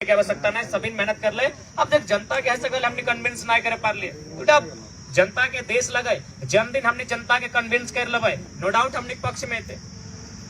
की आवश्यकता नहीं, सभी मेहनत कर ले। अब देख जनता के ऐसे हमने कन्विंस नहीं करे पार लिए तो जनता के देश लगे जन्मदिन हमने जनता के कन्विंस कर लेवे, नो डाउट हमने पक्ष में थे।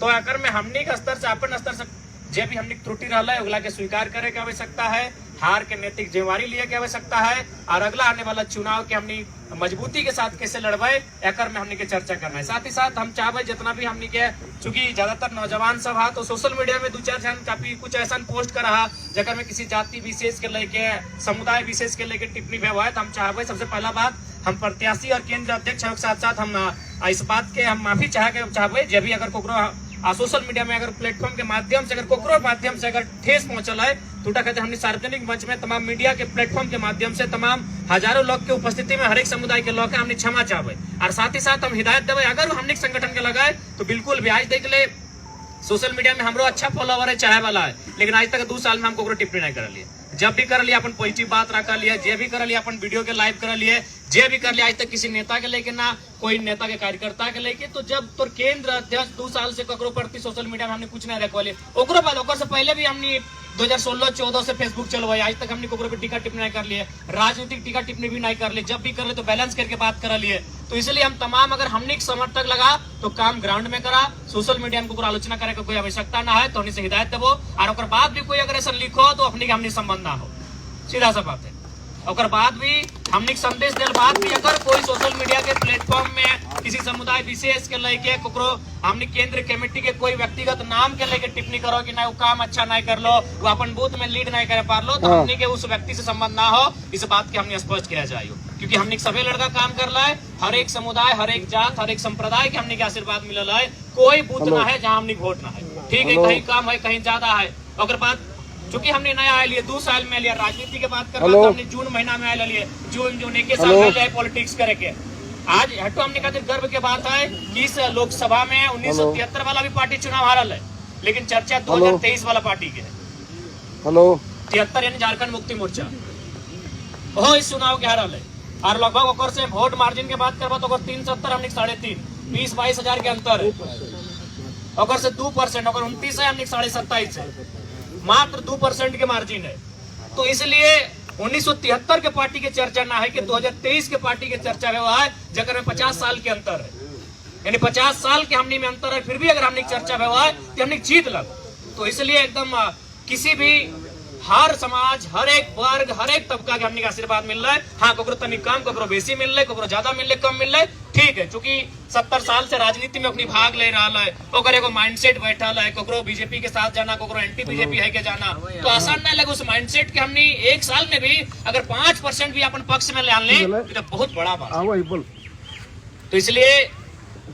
तो अगर में हमने के स्तर से अपन स्तर से जे भी हमने त्रुटि रहा है उगला के स्वीकार करे की आवश्यकता है, हार के नैतिक जिम्मेवारी लिए की आवश्यकता है, और अगला आने वाला चुनाव के हमने मजबूती के साथ कैसे लड़बे एकर में हमने के चर्चा करना है। साथ ही साथ हम चाहे जितना भी हमने के, चूंकि ज्यादातर नौजवान सब है तो सोशल मीडिया में दो चार जन काफी कुछ ऐसा पोस्ट कर रहा जगह में किसी जाति विशेष के लेके समुदाय विशेष के लेके टिप्पणी व्यवहार, तो हम चाहे सबसे पहला बात हम प्रत्याशी और केंद्र अध्यक्ष के साथ साथ हम इस बात के हम माफी चाहे जब भी अगर कोकरो सोशल मीडिया में अगर प्लेटफॉर्म के माध्यम से अगर कोकरो माध्यम से अगर ठेस पहुंचल है तो कहते हमने सार्वजनिक मंच में तमाम मीडिया के प्लेटफॉर्म के माध्यम से तमाम हजारों लोग के उपस्थिति में हर एक समुदाय के लोग हमने क्षमा चाहे, और साथ ही साथ हम हिदायत देवे अगर हमने संगठन के लगाए तो बिल्कुल भी आज देख ले सोशल मीडिया में हमरो अच्छा फॉलोवर है चाहे वाला है, लेकिन आज तक 2 साल में हम कोकरो टिप्पणी नहीं कर लिए। जब भी कर लिया अपन पॉजिटिव बात रखा लिया, जे भी कर लिया अपन वीडियो के लाइव कर लिए, जे भी कर लिया आज तक किसी नेता के लेके ना कोई नेता के कार्यकर्ता के लेके। तो जब तो केंद्र अध्यक्ष 2 साल से ककरो प्रति सोशल मीडिया में हमने कुछ नहीं रखवाली, ओकरो बाद ओकर से पहले भी हमने 2016-14 से फेसबुक चलवाई, आज तक हमने कोकरो पे टीका टिप्पणी नहीं कर लिए, राजनीतिक टीका टिप्पणी भी नहीं कर लिए, जब भी कर ले तो बैलेंस करके बात कर लिए। तो इसलिए हम तमाम अगर हमने समर्थक लगा तो काम ग्राउंड में करा, सोशल मीडिया में आलोचना करे कोई आवश्यकता ना है, तो हमने से हिदायत देवो, और ओकर बाद भी कोई अगर ऐसा लिखो तो अपने हमने संबंध ना हो, सीधा सा बात है। और बाद भी हमने संदेश दिल बाद भी अगर कोई सोशल मीडिया के प्लेटफॉर्म में किसी समुदाय विशेष के लेके कोकरो हमने केंद्र कमेटी के कोई व्यक्तिगत नाम के लेके टिप्पणी करो कि ना वो काम अच्छा नहीं कर लो, वो अपन बूथ में लीड नहीं कर पा लो, तो हमने के उस व्यक्ति से संबंध ना हो, इस बात के हमने स्पष्ट किया जाए। क्योंकि हमने सभी लड़का काम कर रहा है, हर एक समुदाय हर एक जात हर एक संप्रदाय के हमने के आशीर्वाद मिलल है, कोई बूथ ना है जहाँ हमने वोट ना है, ठीक है, कहीं कम है कहीं ज्यादा है। और बाद चूंकि हमने नया आए लिए 2 साल में लिया, राजनीति के बात कर रहा तो हमने जून महीना में आए लिए, जून 1 साल में लिया पॉलिटिक्स करे के। आज हटो हमने खातिर गर्व के बात है कि इस लोकसभा में 1973 वाला भी पार्टी चुनाव हारल है, लेकिन चर्चा 2023 वाला पार्टी के है। 73 यानी झारखंड मुक्ति मोर्चा वो इस चुनाव के हारल है, और लगभग ओकर से वोट मार्जिन के बात करबा तो 370 हमने 3.5 20-22 हजार के अंतर है, ओकर से 2% ओकर 29 है, हमने 27.5 है, मात्र 2% के मार्जिन है। तो इसलिए 1973 के पार्टी के चर्चा ना है कि 2023 के पार्टी के चर्चा हुआ है, जगह में 50 साल के अंतर है, यानी 50 साल के हमने में अंतर है, फिर भी अगर हमने चर्चा हुआ है तो हमने जीत लग। तो इसलिए एकदम किसी भी हर समाज हर एक वर्ग हर एक तबका के हमने का आशीर्वाद मिल रहा है। हाँ, कोकरो तनिक कम कोकरो बेसी मिल रहा है, कोकरो ज्यादा मिल रहा है, कम मिल रहा है, ठीक है, चूंकि 70 साल से राजनीति में अपनी भाग ले रहा है, ओकर एगो माइंडसेट बैठल है, कोकरो बीजेपी के साथ जाना, कोकरो एंटी बीजेपी है के जाना, तो आसान नहीं लगे। उस माइंडसेट के हमने 1 साल में भी अगर 5% भी अपन पक्ष में ले ले तो बहुत बड़ा बात। तो इसलिए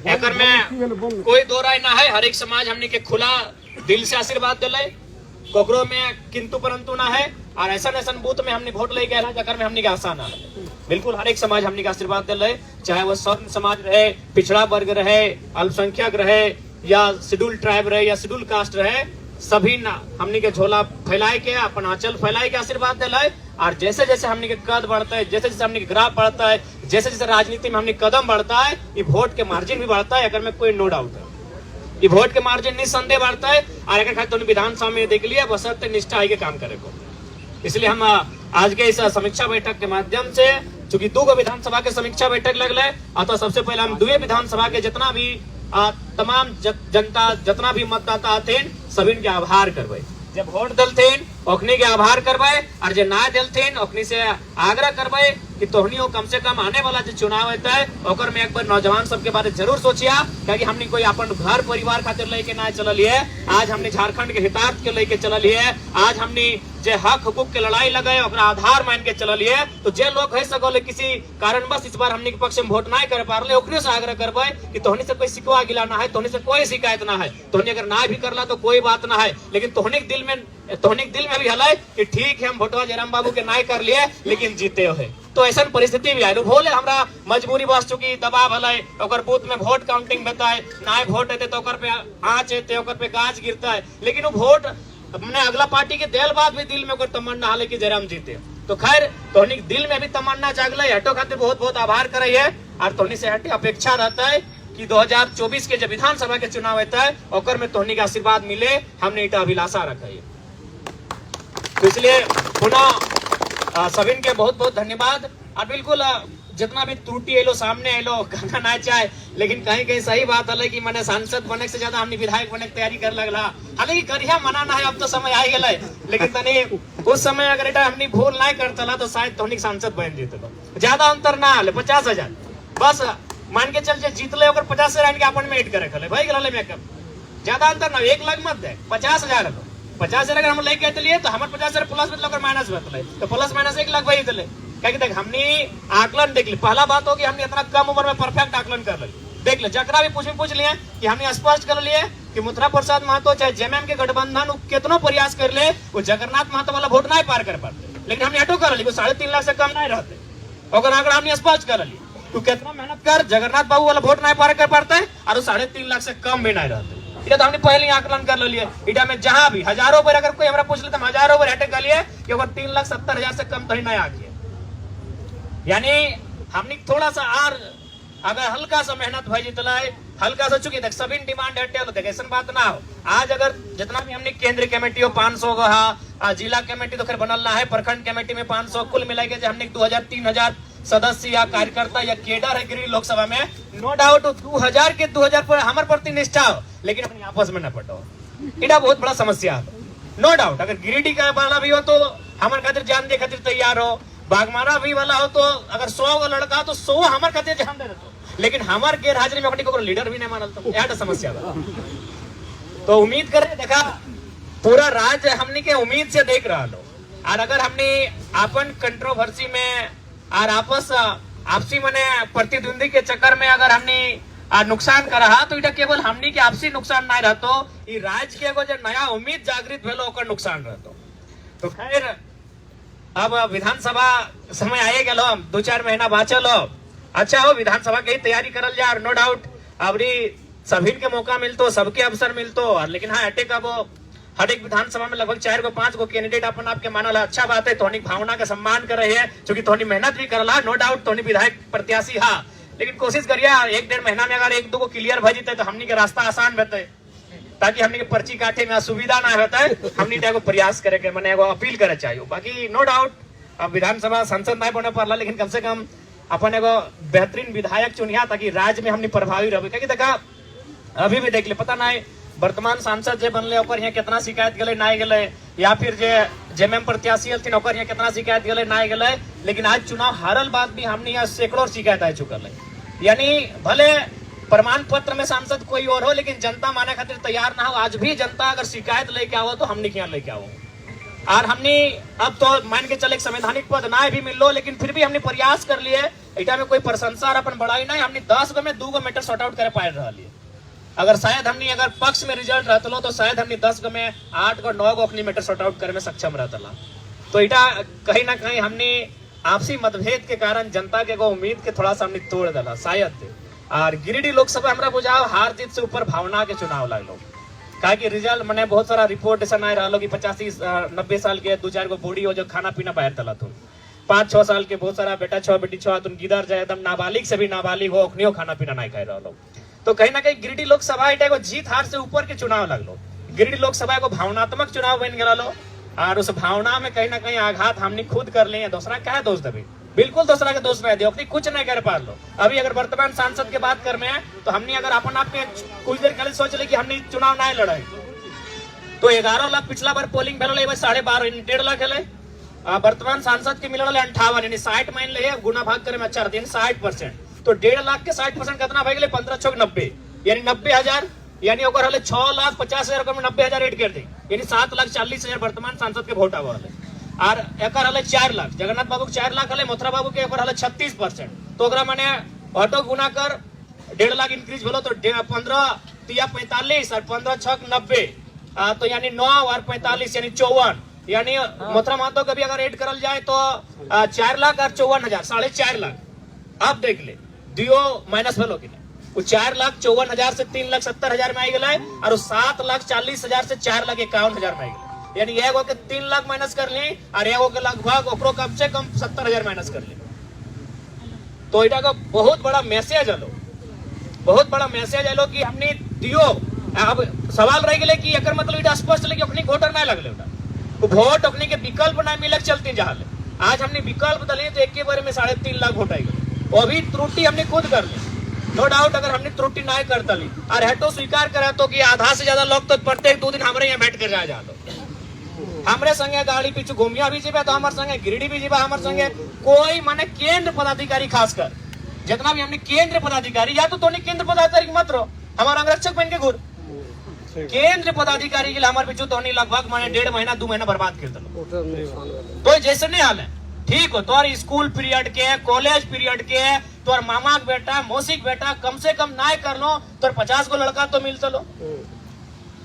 अगर में कोई दो राय ना है, हर एक समाज हमने के खुला दिल से आशीर्वाद दिले, कोकरो में किंतु परंतु ना है, और ऐसा बूथ में हमने वोट ले गया जगह में हमने के आसान है। बिल्कुल हर एक समाज हमने का आशीर्वाद दिल रहे, चाहे वो स्वर्ण समाज रहे, पिछड़ा वर्ग रहे, अल्पसंख्यक रहे, या शेड्यूल ट्राइब रहे, या शेड्यूल कास्ट रहे, सभी ना हमने के झोला फैलाए के अपन आंचल फैलाए के आशीर्वाद दिल है। और जैसे जैसे हमने के कद बढ़ता है, जैसे जैसे हमने के ग्राफ बढ़ता है, जैसे जैसे राजनीति में हमने कदम बढ़ता है, ये वोट के मार्जिन भी बढ़ता है, अगर में कोई नो डाउट है, ये वोट के मार्जिन निसंदेह बढ़ता है। और अगर खाते तो विधानसभा में देख लिया बसंत निष्ठा है के काम करे को। इसलिए हम आज के इस समीक्षा बैठक के माध्यम से, चूंकि 2 विधानसभा के समीक्षा बैठक लगल है, अतः सबसे पहले हम 2 विधानसभा के जितना भी तमाम जनता जितना भी मतदाता थे सभी के आभार करवे, जब वोट दलथेन ओखनी के आभार करवाए, और जो ना दलथेन ओखनी से आग्रह करवाए कि तोहनियों कम से कम आने वाला जो चुनाव होता है ओकर में एक बार नौजवान सबके बारे जरूर सोचिया, क्योंकि हमने कोई अपन घर परिवार खातिर लेके ना चलल है, आज हमने झारखंड के हितार्थ के लेके चलल है, आज हमने जे हक हुकूक के लड़ाई लगाए ओकरा आधार मान के चलल है। तो जे लोग है सगोले किसी कारणवश इस बार हमने के पक्ष में वोट नहीं कर पा रहे, ओकरे से आग्रह करबे कि तोहनी से कोई शिकवा गिला ना है, तोहनी से कोई शिकायत ना है, तोहनी अगर ना भी करला तो कोई बात ना है, लेकिन तोहनी के दिल में भी हल कि ठीक है हम वोटवा जयराम बाबू के नहीं कर लिए लेकिन जीते है। तो ऐसा परिस्थिति भी है, भोले हमरा मजबूरी बस चुकी दबाव हल ओकर बूथ में वोट काउंटिंग होता है, ना वोट हेते तो ओकर पे आँच हेते, ओकर पे गाज गिरता है, लेकिन वो वोट हमने अगला पार्टी के दिल बाद भी दिल में ओकर तमन्ना हल कि जयराम जीते। तो खैर तोहनी दिल में भी तमन्ना जागल, हटो खातिर बहुत बहुत आभार करे है, और तोहनी से हटे अपेक्षा रहता है कि 2024 के जब विधानसभा के चुनाव होता है ओकर में तोहनी का आशीर्वाद मिले, हमने इटा अभिलाषा रखा है। तो इसलिए पुनः सभी के बहुत बहुत धन्यवाद। और बिल्कुल जितना भी त्रुटि एलो सामने एलो कहना ना चाहे, लेकिन कहीं कहीं सही बात है कि मैंने सांसद बने से ज्यादा हमने विधायक बने की तैयारी कर लगला। हालांकि करिया मना ना है, अब तो समय आ गया, लेकिन तनी उस समय अगर एटा हमने भूल नहीं करता तो शायद तोनिक सांसद बन जीते। ज्यादा अंतर ना आले, 50,000 बस मान के चल जीतले 50,000 के अपन में एड करे खले भाई गले मेकअप, ज्यादा अंतर ना, 1 लाख मत दे, 50,000 50,000 अगर हम लेके आते तो हमारे 50,000 प्लस मतलब माइनस बतले तो प्लस माइनस 1 लाख वही दिले। क्या देख हमने आकलन देख ली, पहला बात हो कि हमने इतना कम उम्र में परफेक्ट आकलन कर ली। देख ले जकरा भी पूछ लिए कि हमने स्पष्ट कर लिए कि मुथुरा प्रसाद महतो चाहे जेएमएम के गठबंधन कितनो प्रयास कर ले वो जगन्नाथ महतो वाला वोट नहीं पार कर पाते, लेकिन हमने ऑटो कर ली 3.5 लाख से कम नहीं रहते। और आंकड़ा हमने स्पष्ट कर ली तू कितना मेहनत कर जगन्नाथ बाबू वाला वोट नहीं पार कर पाते और 3.5 लाख से कम भी नहीं रहते। इधर तो हमने पहले आकलन कर लिए, इधर में जहां भी हजारों पर अगर कोई हमारा पूछ ले तो हजारों पर अटैक कर लिए कि अगर 3,70,000 से कम तो ही नहीं आ गया। यानी हमने थोड़ा सा और अगर हल्का सा मेहनत भाई जितना हल्का सा चुकी देख सभी डिमांड हटे देख ऐसा बात ना हो। आज अगर जितना भी हमने केंद्रीय कमेटी हो 500 का जिला कमेटी तो खैर बनल ना है, प्रखंड कमेटी में 500 कुल मिला के हमने 2,000-3,000 सदस्य या कार्यकर्ता या केडर है गिरिडीह लोकसभा में, नो डाउट 2,000 के 2,000 पर हमारे प्रति निष्ठा हो, लेकिन अपने आपस में न पटो, इतना बहुत बड़ा समस्या है। नो डाउट अगर गिरिडीह का वाला भी हो तो हमारे खातिर जान दे खातिर तैयार हो, बागमारा भी वाला हो तो अगर 100 का लड़का तो 100 हमारे खातिर जान दे देते, लेकिन हमारे गैर हाजिरी में अपनी को लीडर भी नहीं मानल तो यह समस्या है। तो उम्मीद कर देखा पूरा राज्य हमने के उम्मीद से देख रहा लो, और अगर हमने अपन कंट्रोवर्सी में और आपसी मने प्रतिद्वंदी के चक्कर में अगर हमने नुकसान कर रहा तो इटा केवल हमने के आपसी नुकसान नहीं रहतो, ये राज्य के एगो जो नया उम्मीद जागृत भेलो ओकर नुकसान रहतो। तो खैर अब विधानसभा समय आए गलो, 2-4 महीना बाचल हो, अच्छा हो विधानसभा की तैयारी करल जाए। नो डाउट अबरी सभी के मौका मिलतो, सबके अवसर मिलतो, लेकिन हाँ अटेक अब हर एक विधानसभा में लगभग 4-5 को कैंडिडेट अपन आपके मानल, अच्छा बात है, तोहनी भावना का सम्मान कर रहे हैं, क्योंकि तोहनी मेहनत भी करला, नो डाउट तोहनी विधायक प्रत्याशी हा, लेकिन कोशिश करिए 1-1.5 महीना में अगर 1-2 को क्लियर भज जाते तो हमनी के रास्ता आसान रहते, ताकि हमनी के पर्ची काटे में असुविधा ना होता है। हमनी एगो प्रयास करे के मैंने एगो अपील करे चाहिए। बाकी नो डाउट अब विधानसभा सांसद नहीं बने पाला, लेकिन कम से कम अपन एगो बेहतरीन विधायक चुनिया ताकि राज्य में हमनी प्रभावी रहे। क्योंकि देखा अभी भी देख ले पता नहीं वर्तमान सांसद जे बनले ओकर यहाँ कितना शिकायत गले नहीं गले, या फिर जे जेएमएम प्रत्याशी हथिन ओकर यहाँ कितना शिकायत गले नहीं गले, लेकिन आज चुनाव हारल बाद भी हमने यहाँ सैकड़ों शिकायत आ चुकल है। यानी भले प्रमाण पत्र में सांसद कोई और हो, लेकिन जनता माने खातिर तैयार ना हो। आज भी जनता अगर शिकायत लेके आओ तो हमने यहाँ लेके आओ, और हमने अब तो मान के चले संवैधानिक पद ना भी मिल लो, लेकिन फिर भी हमने प्रयास कर लिए। इटा में कोई प्रशंसा और अपन बढ़ाई नहीं, हमने 10 गो में 2 गो मैटर सॉर्ट आउट करे पाए रहा लिए। अगर शायद हमने अगर पक्ष में रिजल्ट रहता लो तो शायद हमने 10 गो में 8 गो 9 गो अपनी मैटर सॉर्ट आउट करे में सक्षम रहता ला। तो इटा कहीं ना कहीं हमने आपसी मतभेद के कारण जनता के एगो उम्मीद के थोड़ा सा हमने तोड़ दिला शायद। और गिरिडीह लोकसभा हमरा बुझाओ हार जीत से ऊपर भावना के चुनाव लगलो, कहा कि रिजल्ट मैंने बहुत सारा रिपोर्ट ऐसा नहीं रहा कि 85-90 साल के 2-4 गो बूढ़ी हो जो खाना पीना बाहर तला तुम, 5-6 साल के बहुत सारा बेटा 6 बेटी 6 तुम गिदर जाए एकदम नाबालिग से भी नाबालिग हो अखनियो खाना पीना नहीं खाए रहा। तो कहीं ना कहीं गिरिडीह लोकसभा एगो जीत हार से ऊपर के चुनाव लगलो। गिरिडीह लोकसभा एगो भावनात्मक चुनाव बन गया लो, और उस भावना में कहीं ना कहीं आघात हमने खुद कर लिए। दूसरा क्या दोष देवे, बिल्कुल दूसरा के दोष में दे, अपनी कुछ नहीं कर पा लो। अभी अगर वर्तमान सांसद के बात कर में है तो हमने अगर अपन आपके कुछ देर पहले सोच ले कि हमने चुनाव नहीं लड़े तो 11 लाख पिछला बार पोलिंग भेल 12.5 1.5 लाख है। वर्तमान सांसद के मिलल 58 यानी 60 मान ले गुना भाग करे में अच्छा 60%, तो 1.5 लाख के 60% कितना भाग गए 15-6-90 यानी 90,000, यानी 6,50,000 में 90,000 एड कर दी, यानी 7,40,000 वर्तमान सांसद के वोट आवा और एक 4 लाख जगन्नाथ बाबू के 4 लाख है, मथुरा बाबू के 36%, तो मैंने ऑटो गुना कर 1.5 लाख इंक्रीज भेलो तो 15-45 और 15-6-90, तो यानी 9 और 45 यानी 54, यानी मथुरा महतो का भी अगर ऐड करल जाए तो 4 लाख और 54,000 4.5 लाख। अब देख ले दियो माइनस भेलो कि वो 4,54,000 से 3,70,000 में आई गए, और 7,40,000 से 4,51,000 में आई गए, यानी एगो के 3 लाख माइनस कर ली और एगो के लगभग ओकरो कम से कम 70,000 माइनस कर ली। तो इटा का बहुत बड़ा मैसेज आलो, बहुत बड़ा मैसेज आलो कि हमने दियो। अब सवाल रह गए कि एकर मतलब इटा स्पष्ट ले कि अपनी वोटर नहीं लगले, वोट अपने के विकल्प ना मिले चलती जहां आज हमने विकल्प दले तो एक बार में 3.5 लाख वोट आएगा। वो भी त्रुटि हमने खुद कर ली, नो डाउट। अगर हमने त्रुटि ना करता ली और हेटो स्वीकार करा तो कि आधा से ज्यादा लोग तो प्रत्येक 2 दिन हमारे यहाँ बैठ कर जा जाओ, हमारे संगे गाड़ी पीछे घूमिया भी जीबे तो हमारे संगे गिरिडीह भी जीबा, हमारे संगे कोई माने केंद्र पदाधिकारी खासकर जितना भी हमने केंद्र पदाधिकारी या तो केंद्र पदाधिकारी मत रहो, हमारा अंगरक्षक बन के घूर केंद्र पदाधिकारी के लिए हमारे पीछे तो लगभग माने 1.5 महीना 2 महीना बर्बाद कर दो। तो जैसे नहीं हाल है ठीक हो तो स्कूल पीरियड के कॉलेज पीरियड के तो मामा के बेटा मौसी के बेटा कम से कम ना कर लो तो 50 गो लड़का तो मिलता लो,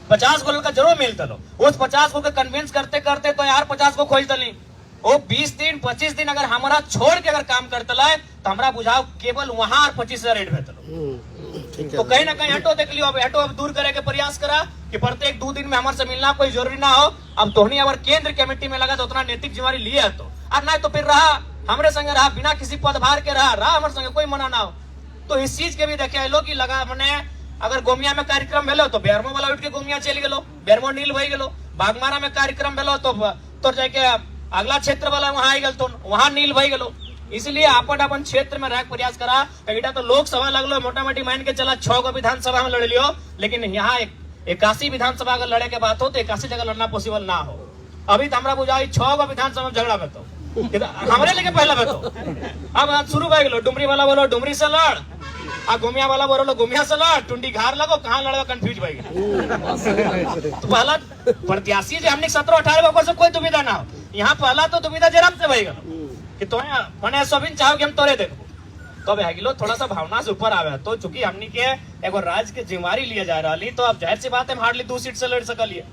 50 गो लड़का जरूर मिलता लो। उस 50 गो के कन्विंस करते करते तो यार 50 गो खोज दली, वो 20 दिन 25 दिन अगर हमारा छोड़ के अगर काम करता है तो हमारा बुझाओ केवल वहां 25,000 रेट भेजता लो। तो कहीं ना कहीं हटो देख लियो, अब हटो अब दूर करे के प्रयास करा कि प्रत्येक 2 दिन में हमारे से मिलना कोई जरूरी ना हो। अब तोहनी अगर केंद्र कमेटी में लगा तो उतना नैतिक जिम्मेवारी लिए है तो और ना तो फिर रहा हमारे संगे रहा बिना किसी पदभार के रहा हमारे संगे कोई मना ना हो। तो इस चीज के भी देखे लो कि लगा मैंने अगर गोमिया में कार्यक्रम भेलो तो बेरमो वाला उठ के गोमिया चली गेलो, बेरमो नील भई गेलो। बागमारा में कार्यक्रम भेलो तो जाके अगला क्षेत्र वाला वहां आई गल तो वहां नील भई गेलो। इसलिए अपन क्षेत्र में रह प्रयास करा। बेटा तो लोकसभा लगलो मोटा मोटी मान के चला 6 गो विधानसभा में लड़ लियो, लेकिन यहाँ 81 विधानसभा अगर लड़े के बात हो तो 81 जगह लड़ना पॉसिबल ना हो। अभी तो हमारा बुझाई 6 गो विधानसभा में झगड़ा बेतो हमारे लेके पहला बेतो। अब शुरू भई गेलो, डुमरी वाला बोलो डुमरी से लड़, आ गोमिया वाला बोलो गोमिया से लड़, टुंडी घार लगो कहाँ लड़ेगा कंफ्यूज भई गेलो। तो पहला प्रत्याशी जो हमने 17-18 वर्ष से कोई दुविधा ना हो, यहाँ पहला तो दुविधा जरा से भई गेलो कि तो मने सबिन चाहो कि हम तोरे देखो तो अब गिलो थोड़ा सा भावना से ऊपर आवे। तो चूंकि हमनी के एगो राज्य के जिम्मेवारी लिया जा रही तो अब जाहिर सी बात है हम हार्डली 2 सीट से लड़ सकलिए।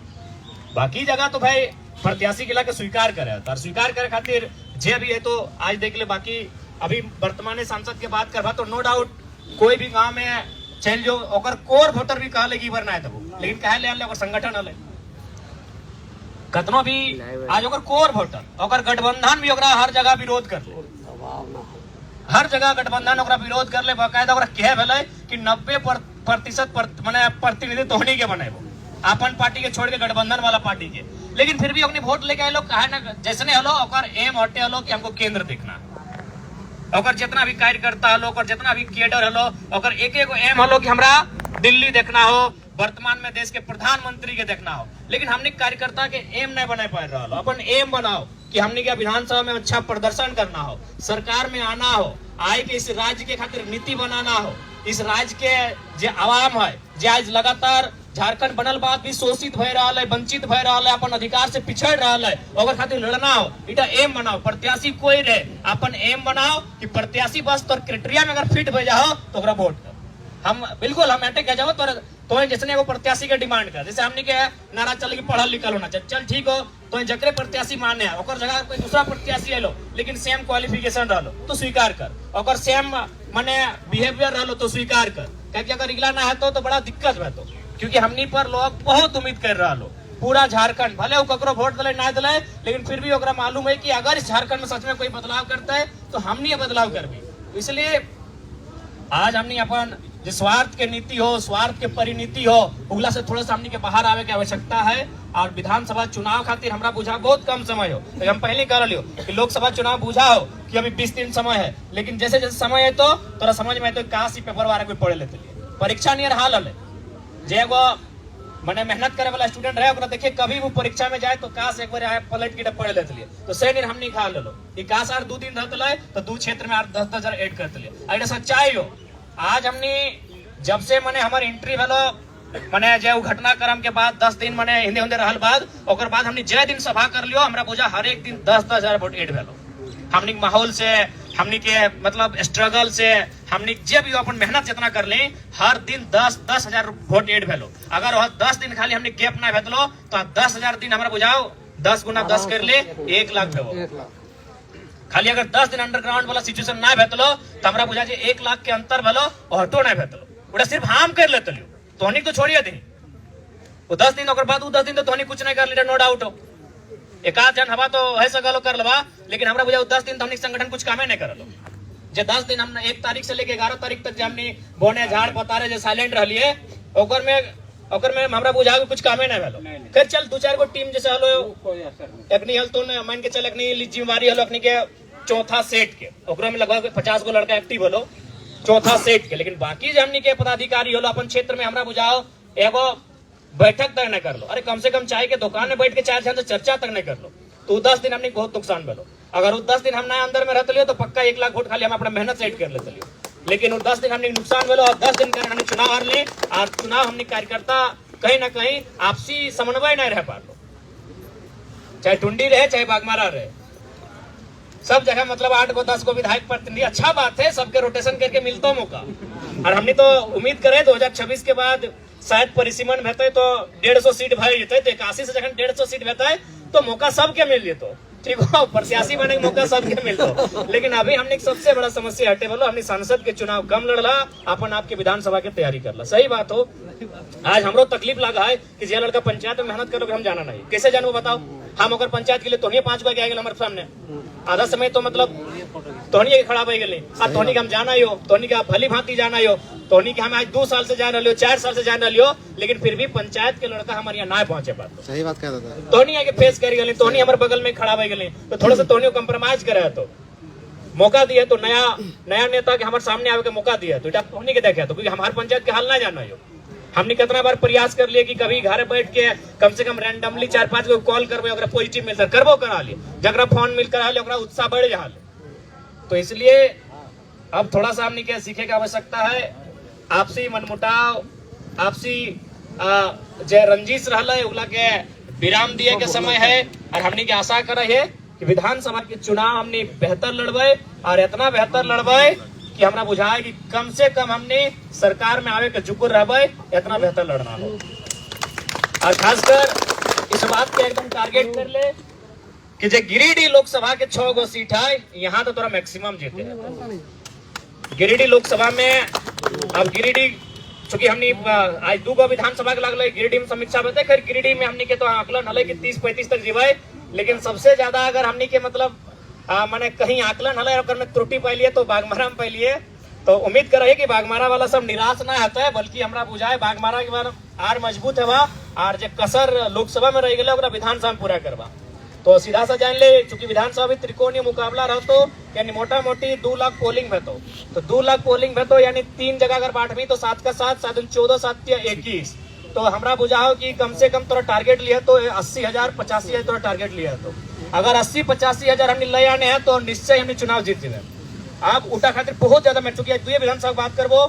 बाकी जगह तो भाई प्रत्याशी के स्वीकार करे और स्वीकार करे खातिर जे भी है तो आज देख ले। बाकी अभी वर्तमान सांसद के बात करवा तो नो डाउट कोई भी गांव में चल जो ओकर कोर वोटर भी कहले कि ना है तब, लेकिन कहे ले ओकर संगठन हले कतनो भी आज ओकर कोर वोटर ओकर गठबंधन भी ओकरा हर जगह विरोध कर ले, हर जगह गठबंधन ओकरा विरोध कर ले। बाकायदा ओकरा कहे भेले कि 90% माने प्रतिनिधित्व होने के बनेबो अपन पार्टी के छोड़ के गठबंधन वाला पार्टी के, लेकिन फिर भी अपनी वोट लेके आए लोग कहे ना जैसे हलो ओकर एम हटे हलो कि हमको केंद्र देखना, ओकर जितना भी कार्यकर्ता हलो ओकर जितना भी कैडर हलो ओकर एक एम हलो कि हमरा दिल्ली देखना हो, वर्तमान में देश के प्रधानमंत्री के देखना हो। लेकिन हमने कार्यकर्ता के एम नहीं बना पा रहा हो, अपन एम बनाओ कि हमने क्या विधानसभा में अच्छा प्रदर्शन करना हो, सरकार में आना हो, आए के इस राज्य के खातिर नीति बनाना हो, इस राज्य के जो आवाम है जो आज लगातार झारखंड बनल बाद भी शोषित भय रहा है, वंचित भय रहा है, अपन अधिकार से पिछड़ रहा है, ओकर खातिर लड़ना हो। इटा एम बनाओ, प्रत्याशी कोई रहे अपन एम बनाओ कि प्रत्याशी बस तोर क्राइटेरिया में अगर फिट हो जाओ तो ओकरा वोट कर। हम बिल्कुल हम अटैक जाओ तो जैसे वो प्रत्याशी के डिमांड कर, जैसे हमने के नारा चल कि पढ़ल लिखल होना चाहिए, चल ठीक हो तो जकरे प्रत्याशी माने है ओकर जगह कोई दूसरा प्रत्याशी आलो लेकिन सेम क्वालिफिकेशन रहलो तो स्वीकार कर, ओकर सेम माने बिहेवियर रहलो तो स्वीकार कर। क्योंकि अगर इगला ना है तो बड़ा दिक्कत है, तो क्योंकि हमनी पर लोग बहुत उम्मीद कर रहा लो पूरा झारखंड भले वो वोट दिले ना दिले, लेकिन फिर भी ओकरा मालूम है कि अगर इस झारखंड में सच में कोई बदलाव करता है तो हमनी ये बदलाव कर भी। इसलिए आज हमने अपन जो स्वार्थ के नीति हो, स्वार्थ के परिनीति हो, उगला से थोड़ा सा हमनी के बाहर आवे की आवश्यकता है। और विधानसभा चुनाव खातिर हमरा बुझा बहुत कम समय हो, तो हम पहले कह लियो कि लोकसभा चुनाव बुझा हो कि अभी 20 दिन समय है, लेकिन जैसे जैसे समय है तो तोरा समझ में तो कहाँ सी पेपर वाला कोई पढ़े लेते परीक्षा नियर हाल है जे वो मैंने मेहनत करे वाला स्टूडेंट रहे देखिए कभी वो परीक्षा में जाए तो काश एक बार आए पलट के पढ़ लेते लिए तो से हम नहीं खा लो कि काश यार 2 दिन रहते तो 2 क्षेत्र में 10,000 ऐड करते लिए। अरे सच्चाई हो आज हमने जब से मैंने हमारे एंट्री भेलो मैंने जो घटनाक्रम के बाद 10 दिन मैंने हिंदे हिंदे रहल बाद ओकर बाद हमने जय दिन सभा कर लियो, हमरा बुझा हर एक दिन 10,000 वोट ऐड भेलो। हमने माहौल से हमने के मतलब स्ट्रगल से हमने जे भी अपन मेहनत जितना कर ले हर दिन 10,000 वोट ऐड भेलो। अगर वह 10 दिन खाली हमने गैप ना भेजलो तो 10,000 दिन हमरा बुझाओ 10 गुना 10 कर ले 1 लाख भेजो। खाली अगर 10 दिन अंडरग्राउंड वाला सिचुएशन ना भेजलो तो हमरा बुझा 1 लाख के अंतर भेलो और हटो ना भेजलो, उड़ा सिर्फ हम कर लेते लियो तोहनी तो छोड़िए दी वो 10 दिन बाद 10 दिन तो तोहनी कुछ नहीं कर ले, नो डाउट हो। एक आध जन हवा तो है सगलो कर लवा, लेकिन हमरा बुझा 10 दिन तो हमने संगठन कुछ कामे नहीं करलो। जे 10 दिन हमने 1 तारीख से लेके 11 तारीख तक हमने बोने झाड़ पतारे जे साइलेंट रहलिए ओकर में और में हमरा बुझा के कुछ कामे नहीं भेलो। फिर चल 2-4 गो टीम जैसे हलो एकनी हल तो मान के चल एकनी जिम्मेवारी हलो अपनी के चौथा सेट के, ओकरा में लगभग 50 गो लड़का एक्टिव हलो चौथा सेट के। लेकिन बाकी जो हमनी के पदाधिकारी हलो अपन क्षेत्र में हमरा बुझाओ एगो बैठक तक नहीं कर लो। अरे कम से कम चाय के दुकान में बैठ के 4 जन से चर्चा तक नहीं कर लो तो 10 दिन हमने बहुत नुकसान भेलो। अगर वो 10 दिन हम ना अंदर में रहते लियो तो पक्का 1 लाख वोट खाली हम अपना मेहनत सेट कर लेते लियो। लेकिन वो 10 दिन हमने नुकसान भेलो और 10 दिन के हमने चुनाव हार ले और चुनाव हमने कार्यकर्ता कहीं ना कहीं आपसी समन्वय नहीं रह पा लो, चाहे टुंडी रहे चाहे बागमारा रहे, सब जगह मतलब 8 गो 10 गो विधायक प्रतिनिधि। अच्छा बात है, सबके रोटेशन करके मिलता मौका। और हमने तो उम्मीद करे 2026 के बाद शायद परिसीमन भेटे तो 150 सीट भर जेते, तो 81 से जखन 150 सीट भेटे तो मौका सबके मिल जेतो, ठीक हो, प्रत्याशी बने के मौका सबके मिलतो। लेकिन अभी हमने सबसे बड़ा समस्या हटे बोलो हमने सांसद के चुनाव कम लड़ला, अपन आपके विधानसभा के तैयारी करला। सही बात हो, आज हमरो तकलीफ लगा है कि जे लड़का पंचायत में मेहनत करोगे हम जाना नहीं, कैसे जानू बताओ। हम अगर पंचायत के लिए तोहनी 5 गो आ गए हमारे सामने, आधा समय तो मतलब तोहनी खड़ा हो गए आ तोहनी के हम जाना ही हो, तोहनी के आप भली भांति जाना ही हो, तोहनी के हम आज 2 साल से जान रही हो, 4 साल से जान रही हो, लेकिन फिर भी पंचायत के लड़का हमारे यहाँ ना पहुंचे बात। सही बात कह रहा था, तोहनी आगे फेस कर गए, तोहनी हमारे बगल में खड़ा हो गए तो थोड़ा सा तोहनी को कंप्रोमाइज करे तो मौका दिया तो नया नेता के हमारे सामने आवे के मौका दिया तो तोहनी के देखे तो, क्योंकि हमारे पंचायत के हाल ना जाना हो। हमने कितना बार प्रयास कर लिया कि कभी घर बैठ के कम से कम रैंडमली 4-5 को कॉल करबे, अगर पॉजिटिव मिलता करबो करा लिए, जगरा फोन मिल करा ले ओकरा उत्साह बढ़ जा। तो इसलिए अब थोड़ा सा हमने क्या सीखे की आवश्यकता है, आपसी मनमुटाव, आपसी जे रंजिश रहला उगला के विराम दिए के समय है। और हमने की आशा करे है कि विधानसभा के चुनाव हमने बेहतर लड़बे और इतना बेहतर लड़बे कि हमरा बुझाए कि कम से कम हमने सरकार में आवे के जुकुर रहबे, इतना बेहतर लड़ना हो। और खासकर इस बात के एकदम टारगेट कर ले कि जो गिरिडीह लोकसभा के 6 गो सीट है, यहाँ तो तोरा मैक्सिमम जीते हैं गिरिडीह लोकसभा में। अब गिरिडीह चूंकि हमने आज 2 गो विधानसभा के लगल गिरिडीह में समीक्षा बता, खैर गिरिडीह में हमने के तो आकलन हल कि 30-35 तक जीवे, लेकिन सबसे ज्यादा अगर हमने के मतलब माने कहीं आकलन हल और में त्रुटि पाइलिए तो बागमारा में पाइलिए। तो उम्मीद कर रहे कि बागमारा वाला सब निराश ना होता है, बल्कि हमरा बुझाए बागमारा के बार आर मजबूत है और जो कसर लोकसभा में रह गए विधानसभा में पूरा करवा। तो सीधा सा जान ले, चूंकि विधानसभा में त्रिकोणीय मुकाबला रहतो यानी मोटा मोटी 2 लाख पोलिंग भेतो, तो 2 लाख पोलिंग भेतो यानी 3 जगह अगर बांटवी तो 7 का 7, 7 14, 7 21। तो हमरा बुझाओ कि कम से कम तोरा टारगेट लिया तो 80,000 85,000 तोरा टारगेट लिया तो अगर 80-85 हजार हमने ले आने हैं तो निश्चय हमने चुनाव जीते हैं। आप उठा खातिर बहुत ज्यादा मैं चूंकि दुए विधानसभा बात करबो,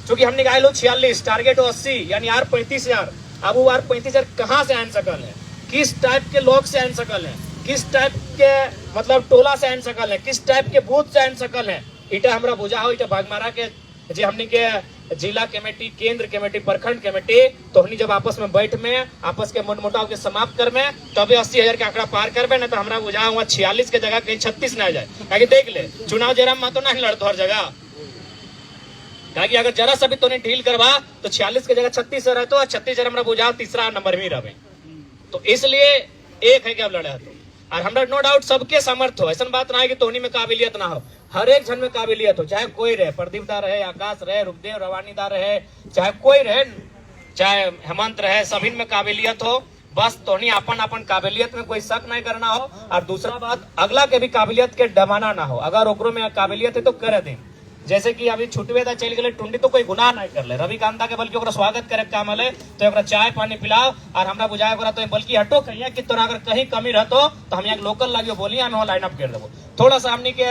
चूंकि हमने गाय लो 46 टारगेट हो 80 यानी आर 35,000। अब वो आर 35,000 कहाँ से आन सकल है, किस टाइप के लोग से आन सकल है, किस टाइप के मतलब टोला से आन सकल है, किस टाइप के बूथ से आन सकल है, इटा हमरा बुझा हो। इटा बागमारा के जे हमने के जिला कमेटी, केंद्र कमेटी, प्रखंड कमेटी तो हमने जब आपस में बैठ में आपस के मनमुटाव के समाप्त कर में तबे 80,000 के आंकड़ा पार करबे, ना तो हमरा बुझा हुआ 46 के जगह कहीं 36 ना जाए। ताकि देख ले चुनाव जरा महतो नहीं लड़तो हर जगह, ताकि अगर जरा सा भी तो नहीं ढील करवा तो 46 के जगह 36 रहते और 36 हमरा बुझा तीसरा नंबर में रहे। तो इसलिए एक है कि अब लड़े तो और हमरा नो डाउट सबके सामर्थ्य हो, ऐसा बात ना है कि तोहनी में काबिलियत ना हो, हर एक जन में काबिलियत हो, चाहे कोई रहे, प्रदीप दा रहे, आकाश रहे, रुपदेव रवानी दा रहे, चाहे कोई रहे, चाहे हेमंत रहे, सभी में काबिलियत हो। बस तोहनी अपन काबिलियत में कोई शक नहीं करना हो। और दूसरा बात, अगला के भी काबिलियत के डमाना ना हो, अगर ओकरो में काबिलियत है तो कर दे। जैसे कि अभी छुटवे दा चल गए टुंडी तो कोई गुनाह नहीं कर ले, रविकांता के बल्कि स्वागत करे काम है तो एक चाय पानी पिलाओ और हमरा बुझाए तो बल्कि हटो कहिए कि तोरा अगर कहीं कमी रहतो तो हम यहाँ लोकल लगियो बोलिए हम लाइन अप कर देवो। थोड़ा सा हमनी के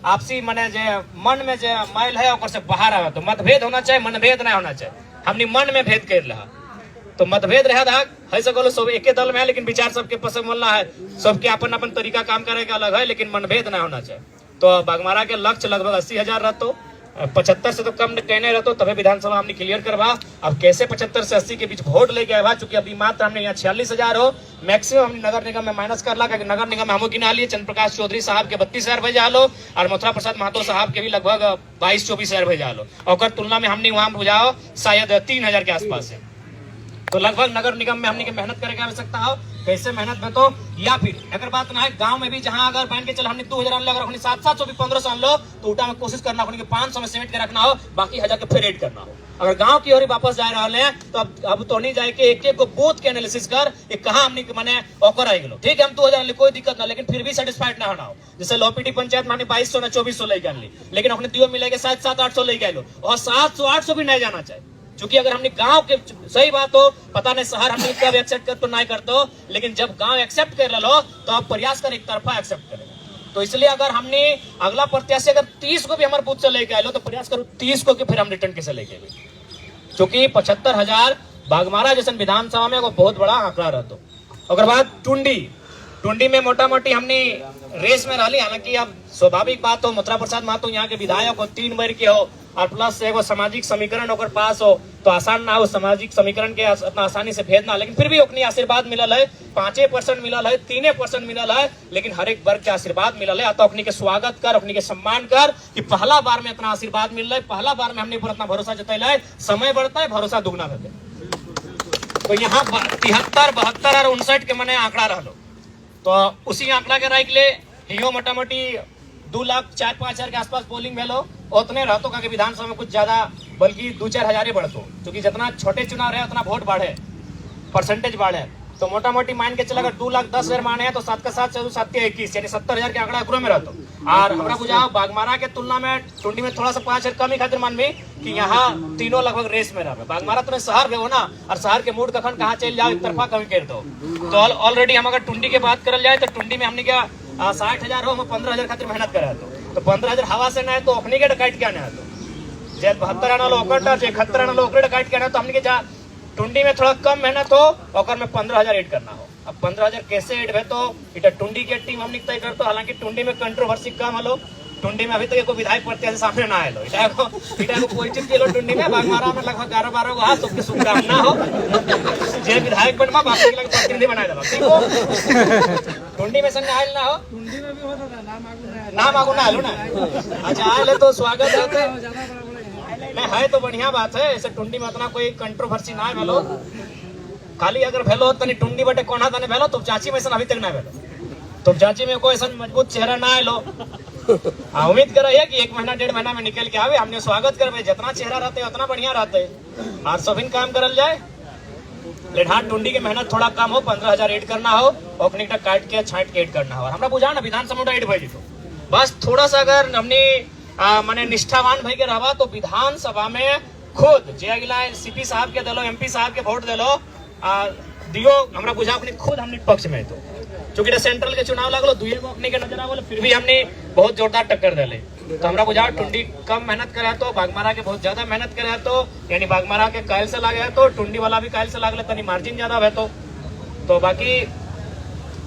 आपसी मने जे मन में जे मैल है से बाहर आवे तो मतभेद होना चाहिए, मनभेद नहीं होना चाहिए। हमनी मन में भेद कर रहा तो मतभेद रहे है सको सब एक दल में है, लेकिन विचार सबके पसंद मिलना है, सबके अपन तरीका काम करे का अलग है, लेकिन मनभेद नहीं होना चाहिए। तो बागमारा के लक्ष्य लगभग 80,000 रहतो, 75 से तो कम कहने रहतो तभी विधानसभा हमने क्लियर करवा। अब कैसे 75 से 80 के बीच वोट लेके आया, चूंकि अभी मात्र हमने यहाँ 46,000 हो, मैक्सिमम हमने नगर निगम में माइनस कर ला, क्योंकि नगर निगम में हमको गिना लिए चंद्रप्रकाश चौधरी साहब के 32,000 भेजा लो और मथुरा प्रसाद महतो साहब के भी लगभग 22-24,000 भेजा लो, और तुलना में हमने वहां बुझाओ शायद 3,000 के आसपास है। तो लगभग नगर निगम में हमने मेहनत करने की आवश्यकता हो। कैसे मेहनत में तो, या फिर अगर बात ना है गांव में भी जहां अगर मान के चल हमने 2000 अनलो, अगर हमने 700 भी 1500 अनलो तो उल्टा में कोशिश करना अपने 500 में सीमेंट के रखना हो, बाकी 1000 के फिर ऐड करना हो। अगर गांव की ओर वापस जा रहे हैं तो अब तो नहीं जाए कि एक एक को बूथ के एनालिसिस कर कहाँ हमने माने ऑकर आई गलो, ठीक है हम 2000 कोई दिक्कत ना, लेकिन फिर भी सेटिस्फाइड ना होना हो। जैसे लोपीटी पंचायत में 2200 ना 2400 लेके ली, लेकिन अपने दियो मिलेगा शायद 700-800 लेके लो, और 700-800 भी नहीं जाना चाहिए। क्योंकि अगर हमने गांव के, सही बात हो, पता नहीं शहर हमने कब एक्सेप्ट कर तो नहीं कर दो, लेकिन जब गांव एक्सेप्ट कर लो तो आप प्रयास कर एक तरफा एक्सेप्ट करें। तो इसलिए अगर हमने अगला प्रत्याशी अगर 30 को भी हमारे बूथ से लेके आए लो तो प्रयास करो 30 को कि फिर हम रिटर्न कैसे लेके आए, क्योंकि 75,000 बागमारा जैसे विधानसभा में वो बहुत बड़ा आंकड़ा रहता। अगर बात टुंडी में मोटा मोटी हमने रेस में रही, हालांकि अब स्वाभाविक बात हो मथुरा प्रसाद महतो यहाँ के विधायक हो 3 बार के हो, और प्लस एगो सामाजिक समीकरण ओकर पास हो तो आसान ना हो सामाजिक समीकरण के इतना आसानी से भेजना, लेकिन फिर भी ओकनी आशीर्वाद मिलल है, 5% मिलल है, 3% मिलल है, लेकिन हर एक वर्ग के आशीर्वाद मिलल है। तो ओकनी के स्वागत कर, ओकनी के सम्मान कर कि पहला बार में इतना आशीर्वाद मिल रहा है, पहला बार में हमने पर इतना भरोसा जतैला है, समय बढ़ता है भरोसा दुगना रहता है। तो यहाँ 73, 72 और 59 के मने आंकड़ा रहा, तो उसी आंकड़ा के राय के लिए हियो मोटा मोटी 2,04,5,000 के आसपास पोलिंग भेलो, उतने रहतो का विधानसभा में कुछ ज्यादा बल्कि 2-4 हजार बढ़तो, क्योंकि जितना छोटे चुनाव रहे उतना वोट बढ़े, परसेंटेज बढ़े। तो मोटा मोटी मान के चला अगर 2,10,000 माने हैं तो 7 का 7 7 21 यानी 70,000 के आंकड़ा एकरो में रहतो। और हमरा बुझाओ बागमारा के तुलना में टुंडी में थोड़ा सा 5,000 कम ही खातिर मान भी कि यहाँ तीनों लगभग रेस में रहे। बागमारा तो शहर में हो ना, और शहर के मूड कखन कहाँ चल जाओ एक तरफा कमी कर दो। तो ऑलरेडी हम अगर टुंडी की बात करल जाए तो टुंडी में हमने क्या 60,000 हो, 15,000 खातिर मेहनत करे तो 15,000 हवा से ना तो अपनी के डकाइट क्या ना, तो जे 72 आना लो ओकर 71 आना लो ओकर डकाइट क्या ना, तो हमने के जा टुंडी में थोड़ा कम मेहनत हो और में 15,000 ऐड करना हो। अब 15,000 कैसे ऐड है तो इटा टुंडी के टीम हमने तय करते, हालांकि टुंडी में कंट्रोवर्सी कम हलो, टुंडी में अभी तक कोई विधायक प्रत्याशी सामने ना आए, इटा को पॉजिटिव के लो टुंडी में बागमारा में लगभग 11-12 हाथ सबके शुभकामना हो, जे विधायक बनवा बाकी के प्रतिनिधि बनाए देवा, ठीक हो। टुंडी में संग आयल ना हो, टुंडी में भी होता था नाम आगू ना आलो ना, अच्छा आए तो स्वागत है नहीं है तो बढ़िया बात है। ऐसे टुंडी में उतना कोई कंट्रोवर्सी ना भेलो, खाली अगर भेलो तनी टुंडी बटे कोना तने भेलो तो चाची में अभी तक ना भेलो, तो चाची में कोई ऐसा मजबूत चेहरा ना आलो। उम्मीद कर रही है कि 1 महीना 1.5 महीना में निकल के आवे, हमने स्वागत करवे, जितना चेहरा रहते उतना बढ़िया रहते और सभी काम करल जाए। लेकिन हाँ टुंडी की मेहनत थोड़ा कम हो, 15,000 ऐड करना हो, ओपनिंग काट के छाट के ऐड करना हो। हमरा बुझा ना विधानसभा ऐड भाई तो बस थोड़ा सा अगर हमने माने निष्ठावान भाई के रहा तो विधानसभा में खुद जे अगला सीपी साहब के दिलो, एमपी साहब के वोट दिलो दियो, हमरा बुझा अपने खुद हमने पक्ष में तो चूंकि सेंट्रल के चुनाव लगलो दुए को अपने के नजर आवल, फिर भी हमने बहुत जोरदार टक्कर दिले। तो हमरा बुझा टुंडी कम मेहनत करे तो बागमारा के बहुत ज्यादा मेहनत करे तो यानी बागमारा के कायल से लागे तो टुंडी वाला भी कायल से लागले तनी मार्जिन ज्यादा है। तो बाकी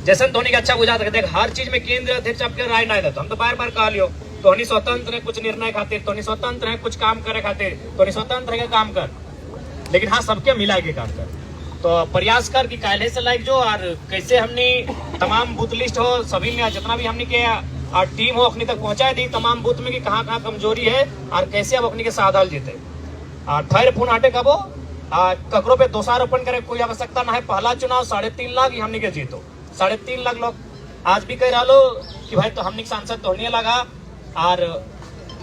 जैसन धोनी का अच्छा बुझा देख हर चीज में केंद्र अध्यक्ष आपके राय नहीं देता, हम तो बार बार कह लियो तो नहीं स्वतंत्र है कुछ निर्णय खातिर, तो नहीं स्वतंत्र है कुछ काम करे खातिर, तो नहीं स्वतंत्र है काम कर, लेकिन हाँ सबके मिला के काम कर। तो प्रयास कर कि काले से लाइक जो और कैसे हमने तमाम बूथ लिस्ट हो सभी में जितना भी हमने के टीम हो अपनी तक पहुंचाए दी तमाम बूथ में कि कहाँ कहाँ कमजोरी है और कैसे अब अपनी के साधल जीते। और ठहर फोन हटे कबो ककरो पे दोषारोपण करे कोई आवश्यकता ना है। पहला चुनाव 3.5 लाख ही हमने के जीतो, 3.5 लाख लोग आज भी कह रहा कि भाई तो हमने सांसद तो होने लगा और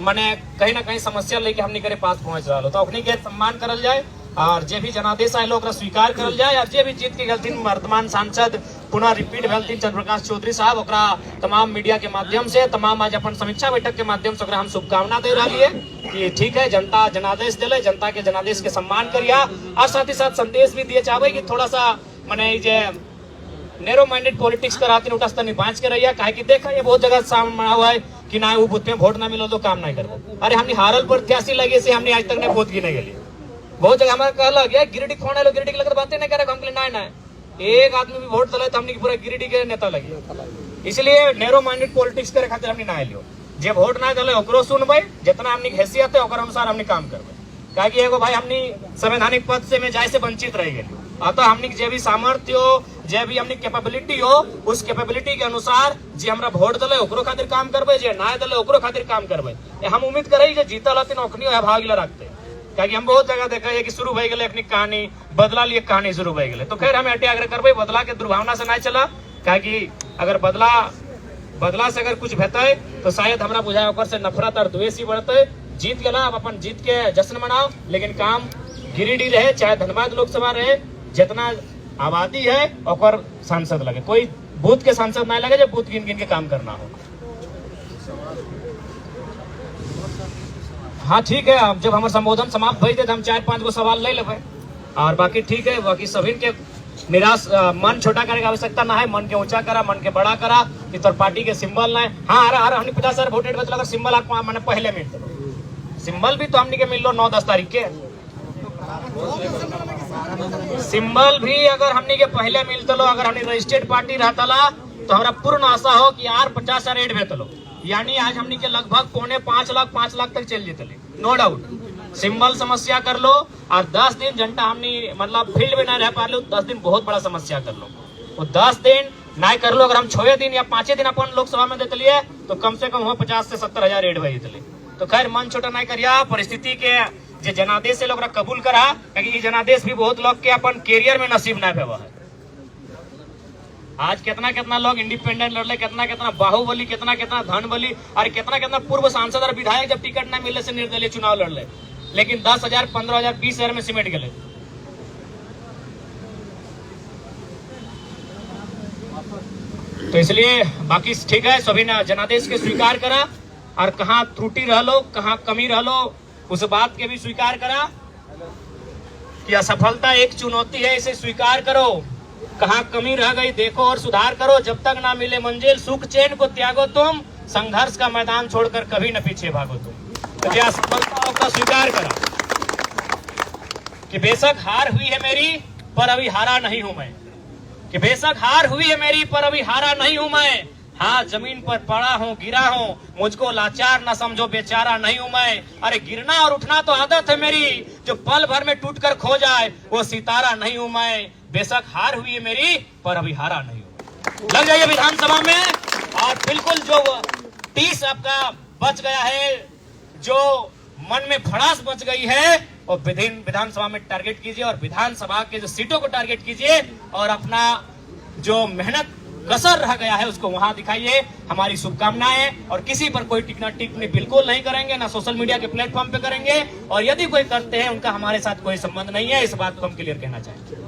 मैंने कहीं ना कहीं समस्या लेके हमने करे पास पहुंच रहा तो अपने के सम्मान करल जाए और जे भी जनादेश आए लोग स्वीकार करल जाए और जे भी जीत के गलती वर्तमान सांसद पुनः रिपीट भेलथिन चंद्रप्रकाश चौधरी साहब ओकरा तमाम मीडिया के माध्यम से तमाम आज अपन समीक्षा बैठक के माध्यम से हम शुभकामना दे रही है कि ठीक है जनता जनादेश दिले, जनता के जनादेश के सम्मान करिया और साथ ही साथ संदेश भी दिए चाहे कि थोड़ा सा मैंने जे नैरो माइंडेड पॉलिटिक्स कराती उठा स्तर बाँच के रहिए काहे कि देखा ये बहुत जगह सामने हुआ है कि ना वो बूथ में वोट ना मिलो तो काम नहीं करो। अरे हमने हारल प्रत्याशी लगे से हमने आज तक नहीं वोट की नहीं गली, बहुत जगह हमारा कहला गया गिरिडीह फोन आलो गिरिडीह लगे बातें नहीं करे हमके ना एक आदमी भी वोट दिला तो हमने पूरा गिरिडीह के नेता लगे। इसलिए नैरो माइंडेड पॉलिटिक्स करे खातिर हमने ना लियो, जे वोट ना दिले ओकरो सुनबे, जितना हमने हैसियत है ओकर अनुसार हमने काम करबे। काहे कि एगो भाई हमने संवैधानिक पद से में जाए से वंचित रह गए, अतः हमने जे भी सामर्थ्य हो जे भी हमने कैपेबिलिटी हो उस कैपेबिलिटी के अनुसार जे हमरा वोट दिले ओकरो खातिर काम करबे, जे ना दिले ओकरो खातिर काम करबे। हम उम्मीद करे जे जीतल हथिन ओखनी भाग ले रखते क्योंकि हम बहुत जगह देखा है कि शुरू हो गए अपनी कहानी बदला लिए कहानी शुरू हो गए। तो खैर हम एटे आग्रह करबे बदला के दुर्भावना से ना चला, क्योंकि अगर बदला से अगर कुछ भेटे तो शायद हमरा बुझाए ओकर से नफरत और द्वेष ही बढ़ते। जीत गया अब अपन जीत के जश्न मनाओ, लेकिन काम गिरिडीह रहे चाहे धनबाद लोकसभा रहे, जितना आबादी है और सांसद लगे, कोई बूथ के सांसद ना लगे जो बूथ गिन गिन के काम करना हो। हाँ ठीक है, अब जब हमारे संबोधन समाप्त भई थे तो हम 4-5 गो सवाल ले लेवे और बाकी ठीक है। बाकी सभी के निराश मन छोटा करे की आवश्यकता ना है, मन के ऊंचा करा, मन के बड़ा करा कि तोर पार्टी के सिंबल ना है। हाँ अरे हमने 50,000 वोट बचल, अगर सिंबल मैंने पहले मिल दो, सिंबल भी तो हमने के मिल लो 9-10 तारीख के, सिंबल भी अगर हमने के पहले मिलते लो, अगर हमने रजिस्टर्ड पार्टी रहता ला तो हमारा पूर्ण आशा हो कि यार 50,000 एड भेतलो, यानी आज हमने के लगभग 4.5 लाख तक चल जेतले, नो डाउट। सिंबल समस्या कर लो और 10 दिन जनता हमने मतलब फील्ड में ना रह पा लो, 10 दिन बहुत बड़ा समस्या कर लो। वो 10 दिन ना कर लो, अगर हम 6 दिन या 5 दिन अपन लोकसभा में देते लिए तो कम से कम हो 50 से 70,000 एड भेजते। तो खैर मन छोटा नहीं करिया, परिस्थिति के जो जनादेश से लोग कबूल करा, क्योंकि जनादेश भी बहुत लोग के अपन कैरियर में नसीब ना भेवा है। आज कितना लोग इंडिपेंडेंट लड़ले, कितना बाहुबली, कितना धन बली और कितना पूर्व सांसद और विधायक जब टिकट न मिलने से निर्दलीय चुनाव लड़ले, लेकिन 10,000, 15,000, 20,000 में सिमट गए। तो इसलिए बाकी ठीक है, सभी ने जनादेश के स्वीकार करा और कहाँ त्रुटि रह लो, कहाँ कमी रह लो, उस बात के भी स्वीकार करा कि असफलता एक चुनौती है, इसे स्वीकार करो। कहाँ कमी रह गई देखो और सुधार करो, जब तक ना मिले मंजिल सुख चैन को त्यागो तुम, संघर्ष का मैदान छोड़कर कभी न पीछे भागो तुम। तो क्या असफलताओं का स्वीकार करा कि बेशक हार हुई है मेरी पर अभी हारा नहीं हूं मैं, कि बेशक हार हुई है मेरी पर अभी हारा नहीं हूं मैं। हाँ जमीन पर पड़ा हूँ, गिरा हूँ, मुझको लाचार न समझो, बेचारा नहीं हूं मैं। अरे गिरना और उठना तो आदत है मेरी, जो पल भर में टूटकर खो जाए वो सितारा नहीं हूं मैं। बेशक हार हुई है मेरी पर अभी हारा नहीं हूं। लग जाइए विधानसभा में और बिल्कुल जो 30 आपका बच गया है, जो मन में भड़ास बच गई है, और विधानसभा में टारगेट कीजिए और विधानसभा के जो सीटों को टारगेट कीजिए और अपना जो मेहनत कसर रह गया है उसको वहां दिखाइए। हमारी शुभकामनाएं, और किसी पर कोई टिप्पणी बिल्कुल नहीं करेंगे, ना सोशल मीडिया के प्लेटफॉर्म पे करेंगे, और यदि कोई करते हैं उनका हमारे साथ कोई संबंध नहीं है, इस बात को हम क्लियर कहना चाहेंगे।